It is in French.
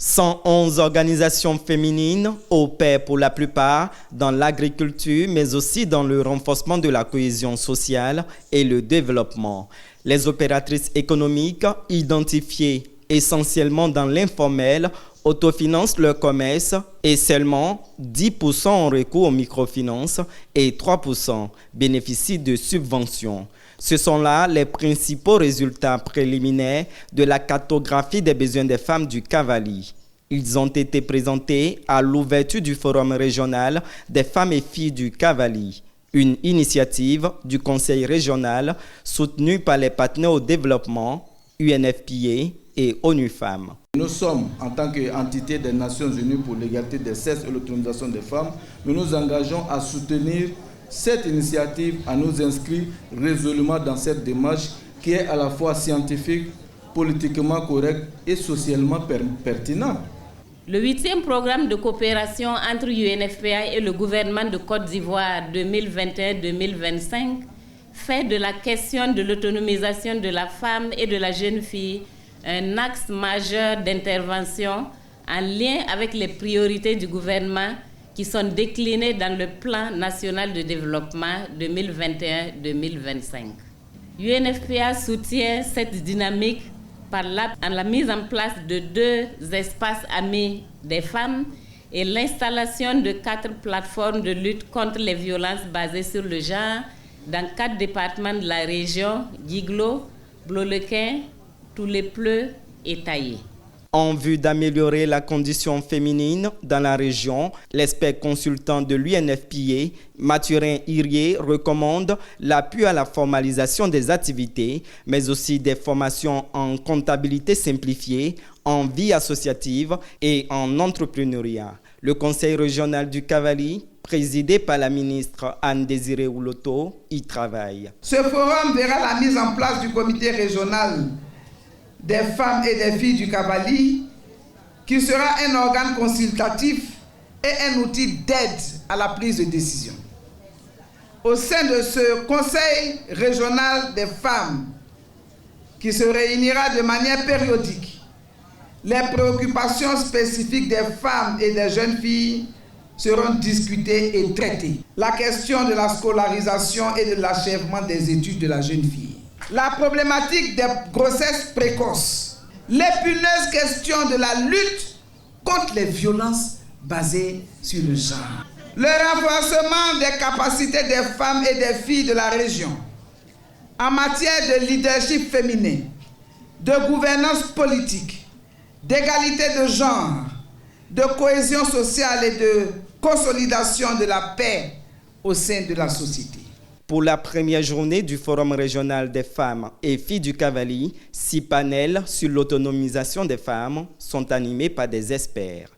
111 organisations féminines opèrent pour la plupart dans l'agriculture, mais aussi dans le renforcement de la cohésion sociale et le développement. Les opératrices économiques, identifiées essentiellement dans l'informel, autofinancent leur commerce et seulement 10% ont recours aux microfinances et 3% bénéficient de subventions. Ce sont là les principaux résultats préliminaires de la cartographie des besoins des femmes du Cavally. Ils ont été présentés à l'ouverture du Forum régional des femmes et filles du Cavally, une initiative du Conseil régional soutenue par les partenaires au développement, UNFPA et ONU Femmes. Nous sommes, en tant qu'entité des Nations Unies pour l'égalité des sexes et l'autonomisation des femmes, nous nous engageons à soutenir cette initiative, à nous inscrire résolument dans cette démarche qui est à la fois scientifique, politiquement correcte et socialement pertinente. Le 8e programme de coopération entre UNFPA et le gouvernement de Côte d'Ivoire 2021-2025 fait de la question de l'autonomisation de la femme et de la jeune fille un axe majeur d'intervention en lien avec les priorités du gouvernement qui sont déclinées dans le plan national de développement 2021-2025. UNFPA soutient cette dynamique par la mise en place de 2 espaces amis des femmes et l'installation de 4 plateformes de lutte contre les violences basées sur le genre dans 4 départements de la région, Guiglo, Bleulequin, Toulepleu et Taillé. En vue d'améliorer la condition féminine dans la région, l'expert consultant de l'UNFPA, Mathurin Irier, recommande l'appui à la formalisation des activités, mais aussi des formations en comptabilité simplifiée, en vie associative et en entrepreneuriat. Le Conseil régional du Cavally, présidé par la ministre Anne-Désirée Ouloto, y travaille. Ce forum verra la mise en place du comité régional des femmes et des filles du Cavally, qui sera un organe consultatif et un outil d'aide à la prise de décision. Au sein de ce Conseil régional des femmes, qui se réunira de manière périodique, les préoccupations spécifiques des femmes et des jeunes filles seront discutées et traitées. La question de la scolarisation et de l'achèvement des études de la jeune fille. La problématique des grossesses précoces, l'épineuse question de la lutte contre les violences basées sur le genre, le renforcement des capacités des femmes et des filles de la région en matière de leadership féminin, de gouvernance politique, d'égalité de genre, de cohésion sociale et de consolidation de la paix au sein de la société. Pour la première journée du Forum régional des femmes et filles du Cavally, 6 panels sur l'autonomisation des femmes sont animés par des experts.